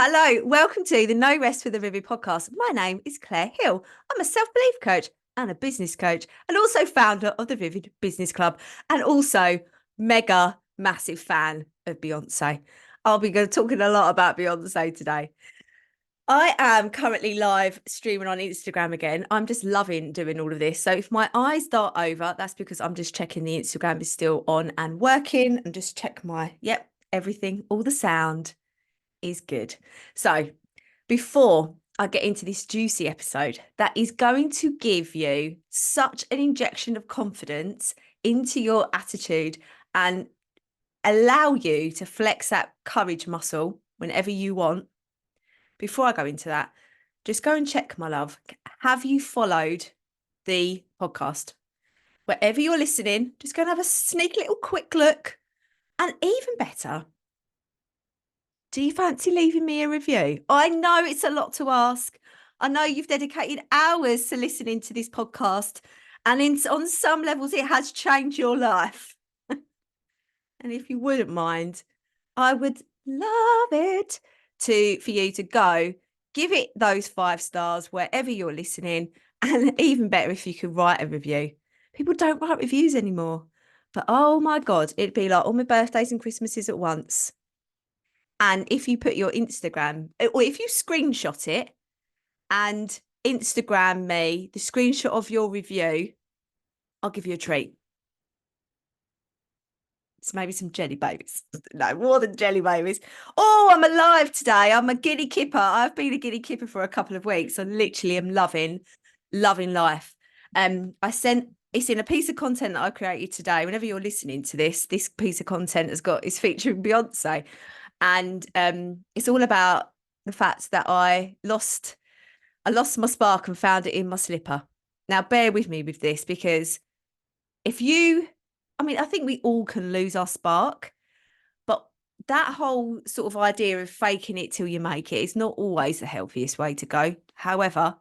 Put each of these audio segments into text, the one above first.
Hello, welcome to the No Rest for the Vivid podcast. My name is Claire Hill. I'm a self-belief coach and a business coach, and also founder of the Vivid Business Club, and also mega massive fan of Beyonce. I'll be talking a lot about Beyonce today. I am currently live streaming on Instagram again. I'm just loving doing all of this. So if my eyes dart over, that's because I'm just checking the Instagram is still on and working, and just check everything, all the sound is good. So before I get into this juicy episode that is going to give you such an injection of confidence into your attitude and allow you to flex that courage muscle whenever you want. Before I go into that, just go and check, my love. Have you followed the podcast? Wherever you're listening, just go and have a sneaky little quick look. And even better, do you fancy leaving me a review? I know it's a lot to ask. I know you've dedicated hours to listening to this podcast, and on some levels, it has changed your life. And if you wouldn't mind, I would love it for you to go give it those 5 stars wherever you're listening, and even better if you could write a review. People don't write reviews anymore, but oh my God, it'd be like all my birthdays and Christmases at once. And if you put your Instagram, or if you screenshot it and Instagram me the screenshot of your review, I'll give you a treat. It's maybe some jelly babies. No, more than jelly babies. Oh, I'm alive today. I'm a giddy kipper. I've been a giddy kipper for a couple of weeks. I literally am loving life. It's in a piece of content that I created today. Whenever you're listening to this piece of content is featuring Beyonce. And it's all about the fact that I lost my spark and found it in my slipper. Now, bear with me with this, because I think we all can lose our spark, but that whole sort of idea of faking it till you make it is not always the healthiest way to go. However,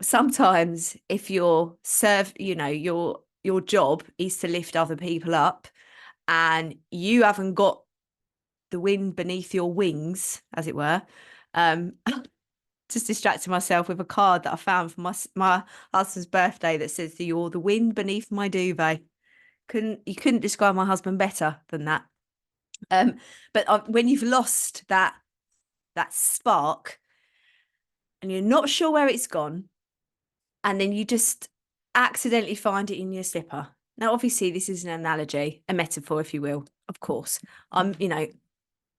sometimes if your job is to lift other people up and you haven't got the wind beneath your wings, as it were, just distracting myself with a card that I found for my husband's birthday that says, "You're the wind beneath my duvet." You couldn't describe my husband better than that. But when you've lost that spark and you're not sure where it's gone, and then you just accidentally find it in your slipper. Now, obviously, this is an analogy, a metaphor, if you will. Of course,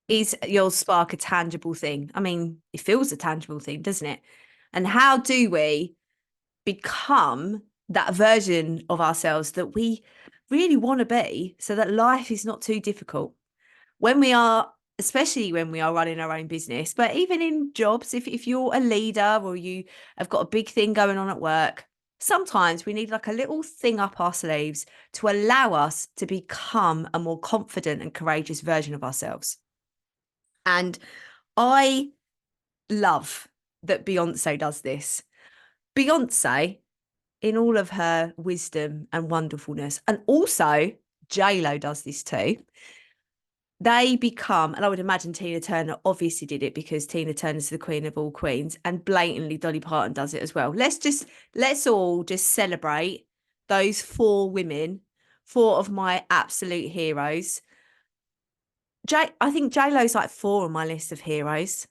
is your spark a tangible thing? I mean, it feels a tangible thing, doesn't it? And how do we become that version of ourselves that we really want to be, so that life is not too difficult? Especially when we are running our own business, but even in jobs, if you're a leader or you have got a big thing going on at work, sometimes we need like a little thing up our sleeves to allow us to become a more confident and courageous version of ourselves. And I love that Beyonce does this. Beyonce, in all of her wisdom and wonderfulness, and also J-Lo does this too. They become, and I would imagine Tina Turner obviously did it, because Tina Turner's the queen of all queens, and blatantly Dolly Parton does it as well. Let's all just celebrate those 4 women, 4 of my absolute heroes. I think J-Lo's like 4 on my list of heroes.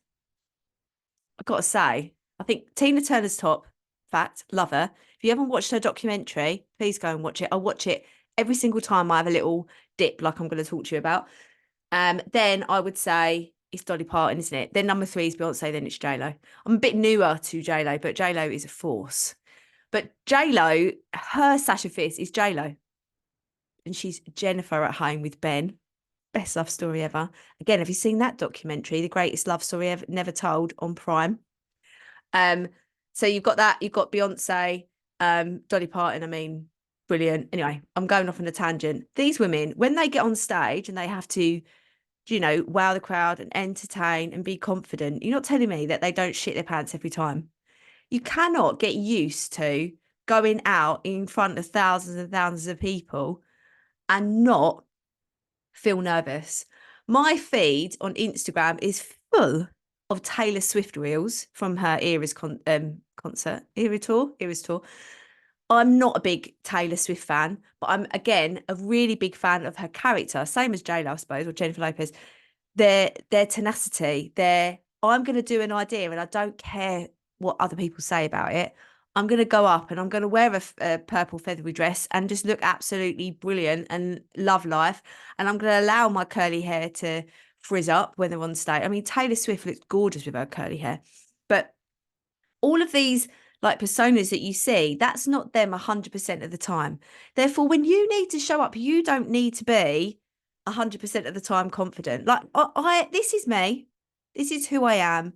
I've got to say, I think Tina Turner's top. Fact, love her. If you haven't watched her documentary, please go and watch it. I watch it every single time I have a little dip, like I'm going to talk to you about. Then I would say it's Dolly Parton, isn't it? Then number 3 is Beyonce, then it's J-Lo. I'm a bit newer to J-Lo, but J-Lo is a force. But J-Lo, her Sasha Fierce is J-Lo. And she's Jennifer at home with Ben. Best love story ever. Again, have you seen that documentary, The Greatest Love Story Ever Never Told, on Prime? So you've got that, you've got Beyonce, Dolly Parton, I mean, brilliant. Anyway, I'm going off on a tangent. These women, when they get on stage and they have to, wow the crowd and entertain and be confident, you're not telling me that they don't shit their pants every time. You cannot get used to going out in front of thousands and thousands of people and not feel nervous. My feed on Instagram is full of Taylor Swift reels from her concert, Eras tour. I'm not a big Taylor Swift fan, but I'm again a really big fan of her character, same as J-Lo, I suppose, or Jennifer Lopez. Their tenacity, I'm going to do an idea and I don't care what other people say about it. I'm going to go up and I'm going to wear a purple feathery dress and just look absolutely brilliant and love life. And I'm going to allow my curly hair to frizz up when they're on stage. I mean, Taylor Swift looks gorgeous with her curly hair, but all of these like personas that you see, that's not them 100% of the time. Therefore, when you need to show up, you don't need to be 100% of the time confident. Like this is me, this is who I am,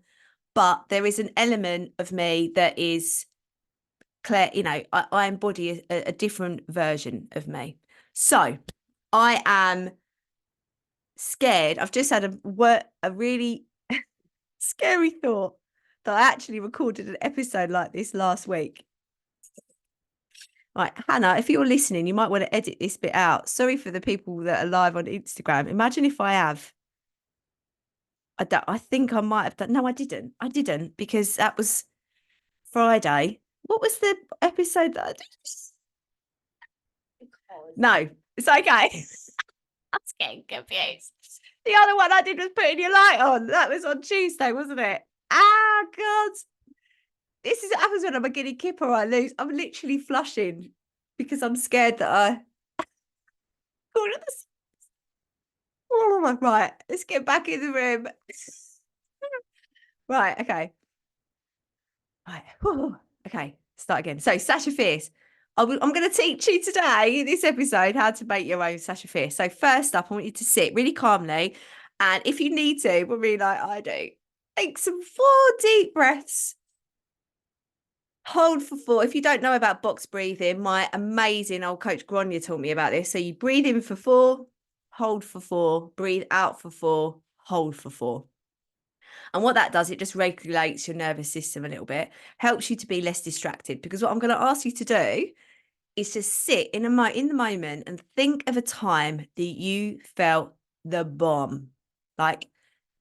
but there is an element of me that is clear. You know, I embody a different version of me. So I am scared. I've just had a really scary thought that I actually recorded an episode like this last week. Right, Hannah, if you're listening, you might want to edit this bit out. Sorry for the people that are live on Instagram. Imagine if I have. I think I might have done. No, I didn't. I didn't because that was Friday. What was the episode that I did? No, it's okay. I'm getting confused. The other one I did was putting your light on. That was on Tuesday, wasn't it? Ah, God. This is what happens when I'm a guinea kipper. I lose. I'm literally flushing because I'm scared that I. Right, let's get back in the room. Right, okay. Right, okay, start again. So, Sasha Fierce. I'm going to teach you today in this episode how to make your own Sasha Fierce. So, first up, I want you to sit really calmly. And if you need to, probably like I do, take some 4 deep breaths. Hold for 4. If you don't know about box breathing, my amazing old coach Grania taught me about this. So you breathe in for 4, hold for 4, breathe out for 4, hold for 4. And what that does, it just regulates your nervous system a little bit, helps you to be less distracted. Because what I'm going to ask you to do is to sit in the moment and think of a time that you felt the bomb. Like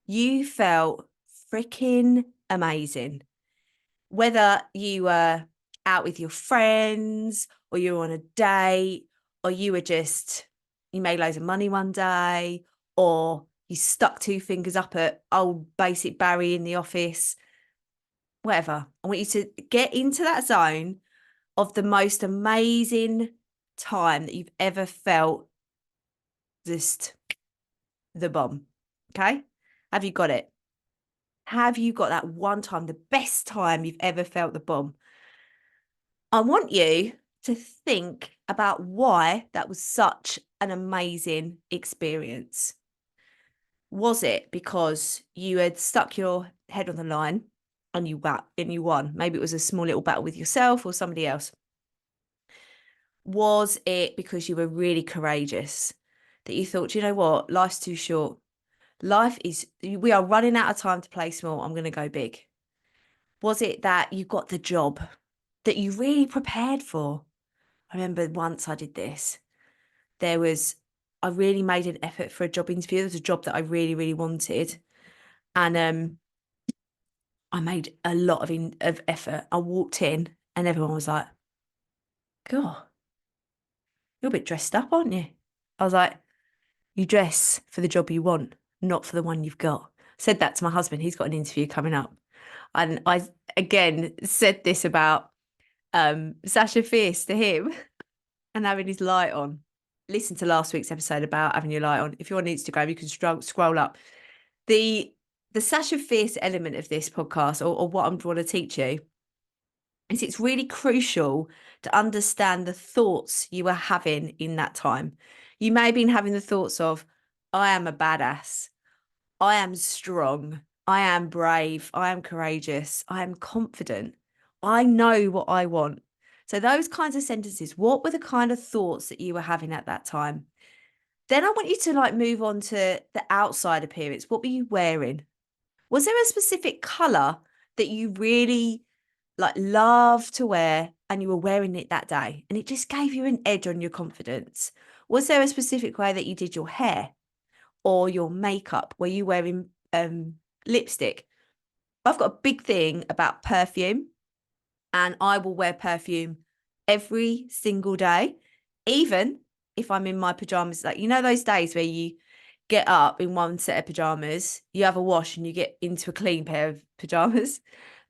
you felt freaking amazing. Whether you were out with your friends or you were on a date or you made loads of money one day or you stuck 2 fingers up at old basic Barry in the office, whatever. I want you to get into that zone of the most amazing time that you've ever felt just the bomb. Okay? Have you got it? Have you got that one time, the best time you've ever felt the bomb? I want you to think about why that was such an amazing experience. Was it because you had stuck your head on the line and you won? Maybe it was a small little battle with yourself or somebody else. Was it because you were really courageous that you thought, you know what, life's too short. We are running out of time to play small. I'm going to go big. Was it that you got the job that you really prepared for? I remember once I did this. I really made an effort for a job interview. There was a job that I really, really wanted. And I made a lot of effort. I walked in and everyone was like, God, you're a bit dressed up, aren't you? I was like, you dress for the job you want, not for the one you've got. I said that to my husband. He's got an interview coming up. And I, again, said this about Sasha Fierce to him and having his light on. Listen to last week's episode about having your light on. If you're on Instagram, you can scroll up. The Sasha Fierce element of this podcast, or what I'm trying to teach you, is it's really crucial to understand the thoughts you were having in that time. You may have been having the thoughts of, I am a badass. I am strong. I am brave. I am courageous. I am confident. I know what I want. So those kinds of sentences, what were the kind of thoughts that you were having at that time? Then I want you to like move on to the outside appearance. What were you wearing? Was there a specific color that you really like love to wear and you were wearing it that day and it just gave you an edge on your confidence? Was there a specific way that you did your hair or your makeup? Were you wearing lipstick. I've got a big thing about perfume, and I will wear perfume every single day, even if I'm in my pajamas. Like, you know, those days where you get up in one set of pajamas, you have a wash and you get into a clean pair of pajamas.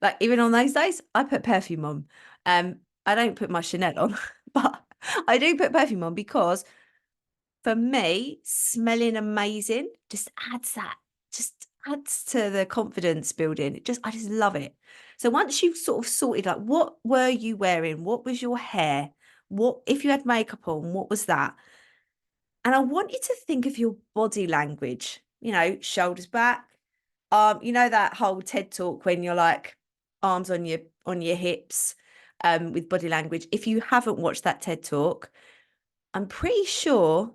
Like, even on those days, I put perfume on. I don't put my Chanel on, but I do put perfume on because for me, smelling amazing just adds to the confidence building. I just love it. So once you've sort of sorted, like, what were you wearing? What was your hair? What, if you had makeup on, what was that? And I want you to think of your body language, you know, shoulders back. You know, that whole TED talk when you're like arms on your hips, with body language. If you haven't watched that TED talk, I'm pretty sure.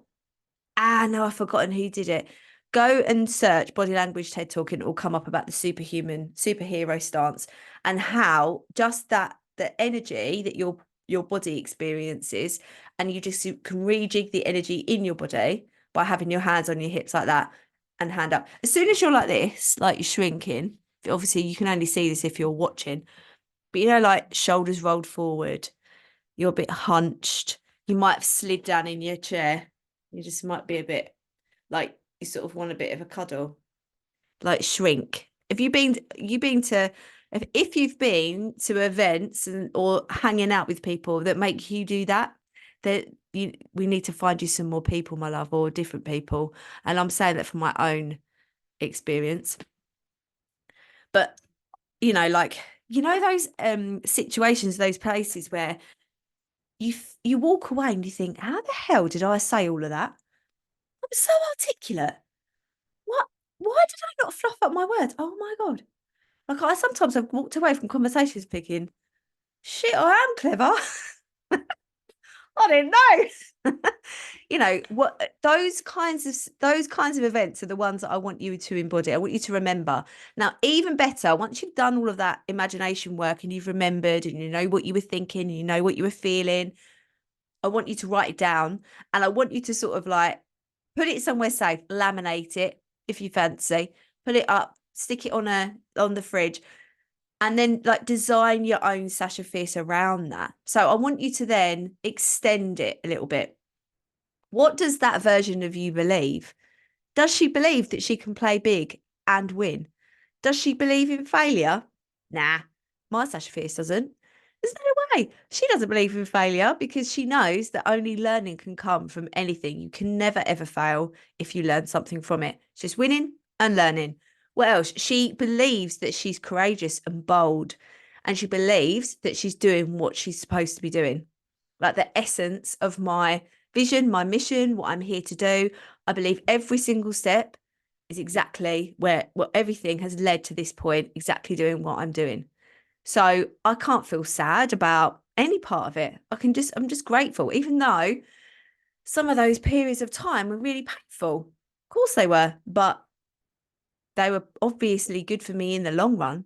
No, I've forgotten who did it. Go and search body language TED talk and it will come up about the superhero stance, and how just that the energy that your body experiences, and you can rejig the energy in your body by having your hands on your hips like that and hand up. As soon as you're like this, like you're shrinking, obviously you can only see this if you're watching, but you know, like shoulders rolled forward, you're a bit hunched, you might have slid down in your chair. You just might be a bit like you sort of want a bit of a cuddle, like shrink. If you've been to events or hanging out with people that make you do that, that we need to find you some more people, my love, or different people. And I'm saying that from my own experience. But you know, like, you know, those situations, those places where you walk away and you think, how the hell did I say all of that? I'm so articulate. What? Why did I not fluff up my words? Oh my God. Like, I've walked away from conversations thinking, shit, I am clever. I didn't know. You know what, those kinds of events are the ones that I want you to embody. I want you to remember. Now, even better, once you've done all of that imagination work and you've remembered and you know what you were thinking, you know what you were feeling, I want you to write it down, and I want you to sort of like put it somewhere safe, laminate it if you fancy, put it up, stick it on the fridge, and then like design your own Sasha Fierce around that. So I want you to then extend it a little bit. What does that version of you believe? Does she believe that she can play big and win? Does she believe in failure? Nah, my Sasha Fierce doesn't. There's no way. She doesn't believe in failure because she knows that only learning can come from anything. You can never, ever fail if you learn something from it. It's just winning and learning. What else? She believes that she's courageous and bold, and she believes that she's doing what she's supposed to be doing. Like the essence of my vision, my mission, what I'm here to do. I believe every single step is exactly what everything has led to this point, exactly doing what I'm doing. So I can't feel sad about any part of it. I'm just grateful, even though some of those periods of time were really painful. Of course they were, but they were obviously good for me in the long run.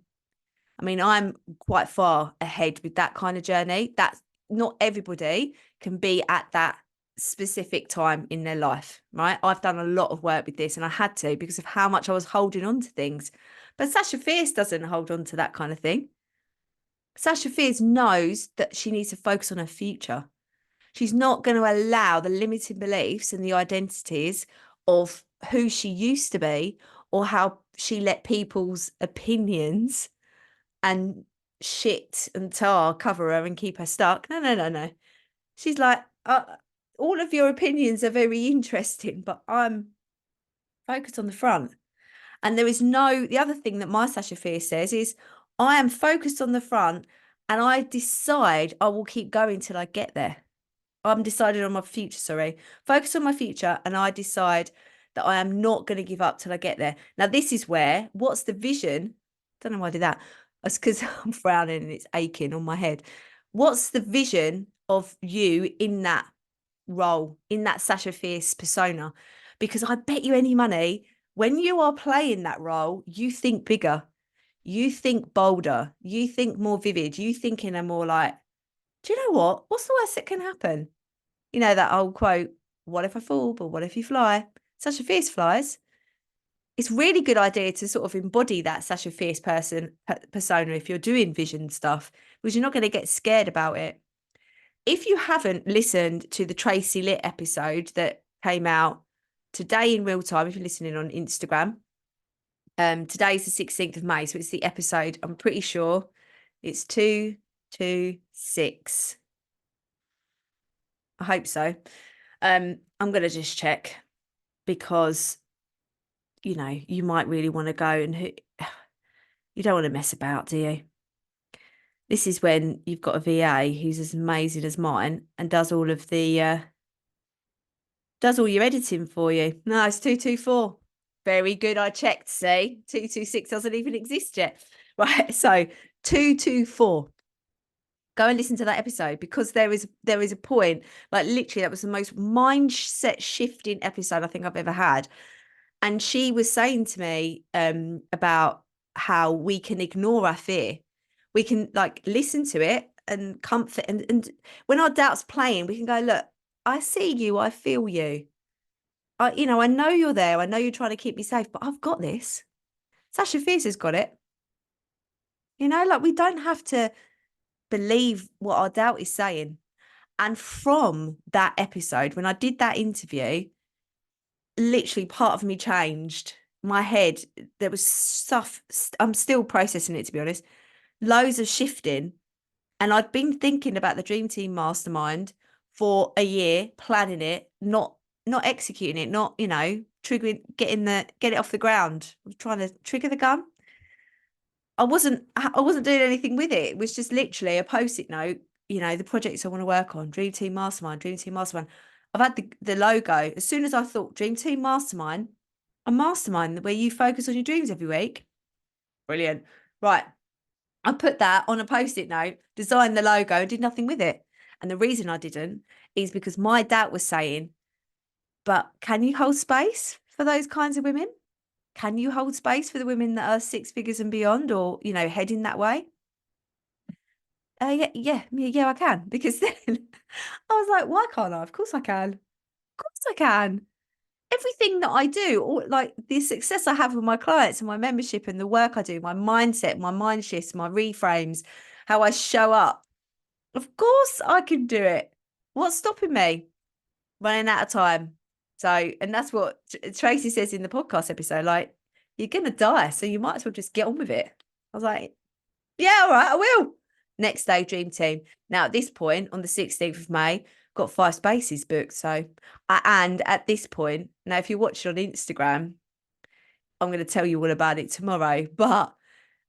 I mean, I'm quite far ahead with that kind of journey. That's not everybody can be at that specific time in their life, right? I've done a lot of work with this and I had to because of how much I was holding on to things. But Sasha Fierce doesn't hold on to that kind of thing. Sasha Fierce knows that she needs to focus on her future. She's not going to allow the limiting beliefs and the identities of who she used to be or how she let people's opinions and shit and tar cover her and keep her stuck. No, no, no, no. She's like, all of your opinions are very interesting, but I'm focused on the front. And the other thing that my Sasha Fierce says is, I am focused on the front and I decide I will keep going till I get there. I'm decided on my future, sorry. Focus on my future, and I decide that I am not going to give up till I get there. Now, this is where, what's the vision? Don't know why I did that. It's because I'm frowning and it's aching on my head. What's the vision of you in that role, in that Sasha Fierce persona? Because I bet you any money, when you are playing that role, you think bigger, you think bolder, you think more vivid, you think in a more like, do you know what? What's the worst that can happen? You know, that old quote, what if I fall, but what if you fly? Sasha Fierce flies. it's really good idea to sort of embody that Sasha Fierce persona if you're doing vision stuff, because you're not going to get scared about it. If you haven't listened to the Tracy Lit episode that came out today in real time, if you're listening on Instagram, today's the 16th of May, so it's the episode, I'm pretty sure it's 226. I hope so. I'm going to just check, because, you know, you might really want to go, and you don't want to mess about, do you? This is when you've got a VA who's as amazing as mine and does all of the does all your editing for you. No, it's 224. Very good. I checked. See, 226 doesn't even exist yet. Right. So 224. Go and listen to that episode, because there is a point, like literally that was the most mindset shifting episode I think I've ever had. And she was saying to me about how we can ignore our fear. We can like listen to it and comfort. And when our doubt's playing, we can go, look, I see you. I feel you. I know you're there. I know you're trying to keep me safe, but I've got this. Sasha Fierce has got it. Like we don't have to believe what our doubt is saying. And from that episode, when I did that interview, literally part of me changed. My head, there was stuff, I'm still processing it, to be honest, loads of shifting. And I'd been thinking about the Dream Team Mastermind for a year, planning it, not executing it, not, triggering, get it off the ground. I was trying to trigger the gun. I wasn't doing anything with it. It was just literally a post-it note, the projects I want to work on, Dream Team Mastermind, Dream Team Mastermind. I've had the logo. As soon as I thought Dream Team Mastermind, a mastermind where you focus on your dreams every week. Brilliant. Right. I put that on a post-it note, designed the logo, and did nothing with it. And the reason I didn't is because my doubt was saying, but can you hold space for those kinds of women? Can you hold space for the women that are 6 figures and beyond, or, heading that way? Yeah, I can. Because then I was like, why can't I? Of course I can. Of course I can. Everything that I do, or like the success I have with my clients and my membership and the work I do, my mindset, my mind shifts, my reframes, how I show up. Of course I can do it. What's stopping me? Running out of time. So, and that's what Tracy says in the podcast episode, like, you're going to die, so you might as well just get on with it. I was like, yeah, all right, I will. Next day, Dream Team. Now, at this point, on the 16th of May, got 5 spaces booked. So, and at this point, now, if you're watching on Instagram, I'm going to tell you all about it tomorrow. But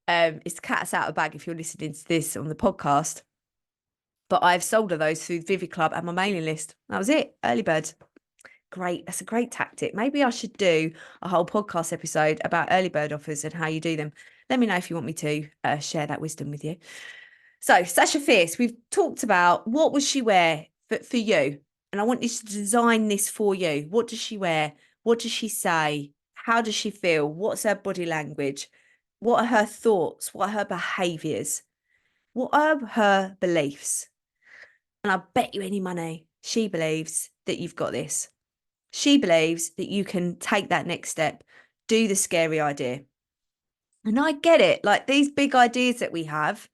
it's the cat's out of the bag if you're listening to this on the podcast. But I've sold all those through Vivid Club and my mailing list. That was it. Early birds. Great. That's a great tactic. Maybe I should do a whole podcast episode about early bird offers and how you do them. Let me know if you want me to share that wisdom with you. So, Sasha Fierce, we've talked about what would she wear for you. And I want you to design this for you. What does she wear? What does she say? How does she feel? What's her body language? What are her thoughts? What are her behaviours? What are her beliefs? And I bet you any money, she believes that you've got this. She believes that you can take that next step, do the scary idea. And I get it. Like these big ideas that we have,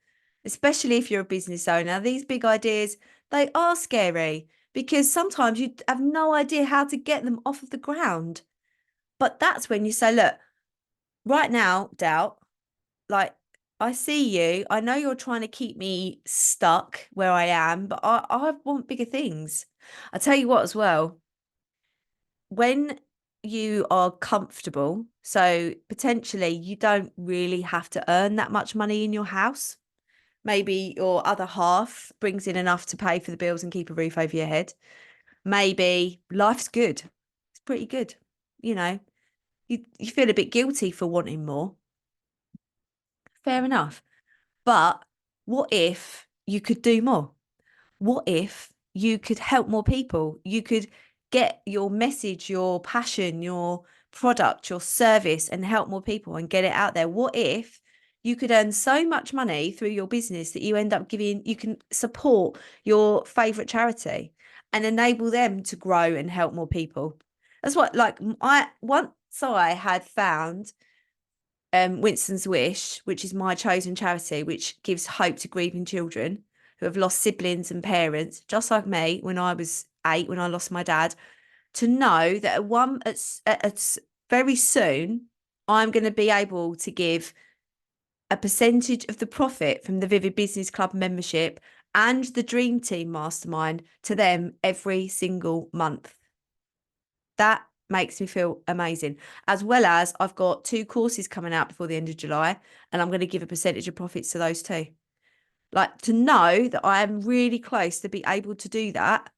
especially if you're a business owner, these big ideas, they are scary because sometimes you have no idea how to get them off of the ground. But that's when you say, look, right now, doubt, like I see you. I know you're trying to keep me stuck where I am, but I want bigger things. I tell you what as well, when you are comfortable, so potentially you don't really have to earn that much money in your house. Maybe your other half brings in enough to pay for the bills and keep a roof over your head. Maybe life's good. It's pretty good. You feel a bit guilty for wanting more. Fair enough. But what if you could do more? What if you could help more people? You could get your message, your passion, your product, your service and help more people and get it out there. What if you could earn so much money through your business that you end up you can support your favorite charity and enable them to grow and help more people? That's what, like, I had found Winston's Wish, which is my chosen charity, which gives hope to grieving children who have lost siblings and parents, just like me when I was 8, when I lost my dad, to know that at very soon, I'm going to be able to give a percentage of the profit from the Vivid Business Club membership and the Dream Team Mastermind to them every single month. That makes me feel amazing. As well as I've got 2 courses coming out before the end of July, and I'm going to give a percentage of profits to those 2. Like, to know that I am really close to be able to do that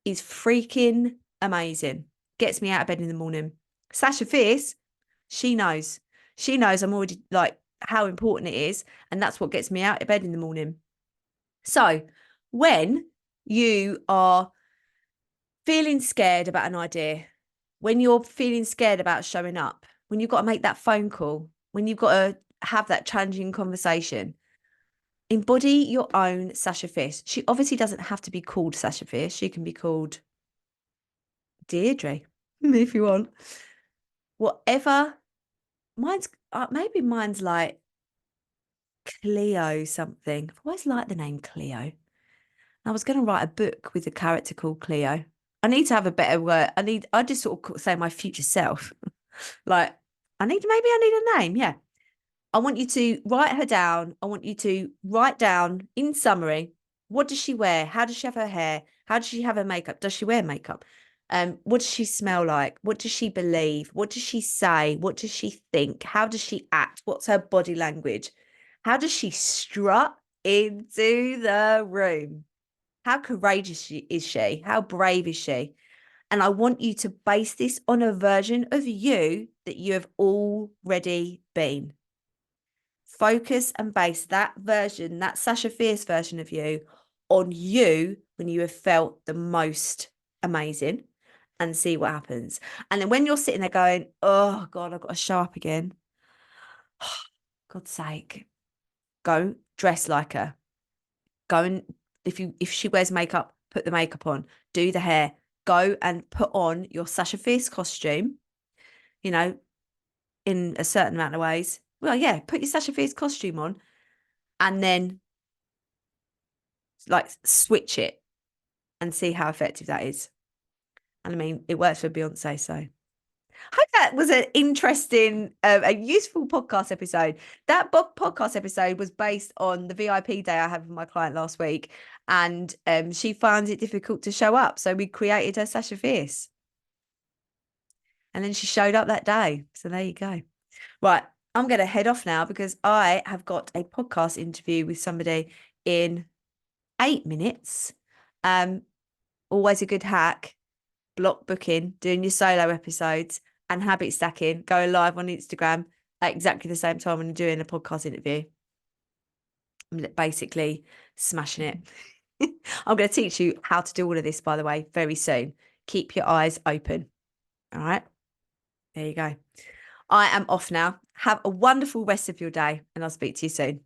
is freaking amazing. Gets me out of bed in the morning. Sasha Fierce, she knows. She knows I'm already like how important it is. And that's what gets me out of bed in the morning. So when you are feeling scared about an idea, when you're feeling scared about showing up, when you've got to make that phone call, when you've got to have that challenging conversation, embody your own Sasha Fierce. She obviously doesn't have to be called Sasha Fierce. She can be called Deirdre, if you want. Whatever. Maybe mine's like Cleo something. I've always liked the name Cleo. I was going to write a book with a character called Cleo. I need to have a better word. I just sort of say my future self. Like, maybe I need a name. Yeah. I want you to write her down. I want you to write down in summary, what does she wear? How does she have her hair? How does she have her makeup? Does she wear makeup? What does she smell like? What does she believe? What does she say? What does she think? How does she act? What's her body language? How does she strut into the room? How courageous is she? How brave is she? And I want you to base this on a version of you that you have already been. Focus and base that version, that Sasha Fierce version of you, on you when you have felt the most amazing, and see what happens. And then when you're sitting there going, oh God, I've got to show up again. God's sake, go dress like her. Go and if she wears makeup, put the makeup on, do the hair, go and put on your Sasha Fierce costume, you know, in a certain amount of ways. Well, yeah, put your Sasha Fierce costume on and then like switch it and see how effective that is. And I mean, it works for Beyonce, so I hope that was an interesting, a useful podcast episode. That podcast episode was based on the VIP day I had with my client last week, and she finds it difficult to show up. So we created her Sasha Fierce. And then she showed up that day. So there you go. Right. I'm going to head off now because I have got a podcast interview with somebody in 8 minutes. Always a good hack. Block booking, doing your solo episodes and habit stacking, going live on Instagram at exactly the same time when you're doing a podcast interview. I'm basically smashing it. I'm going to teach you how to do all of this, by the way, very soon. Keep your eyes open. All right. There you go. I am off now. Have a wonderful rest of your day and I'll speak to you soon.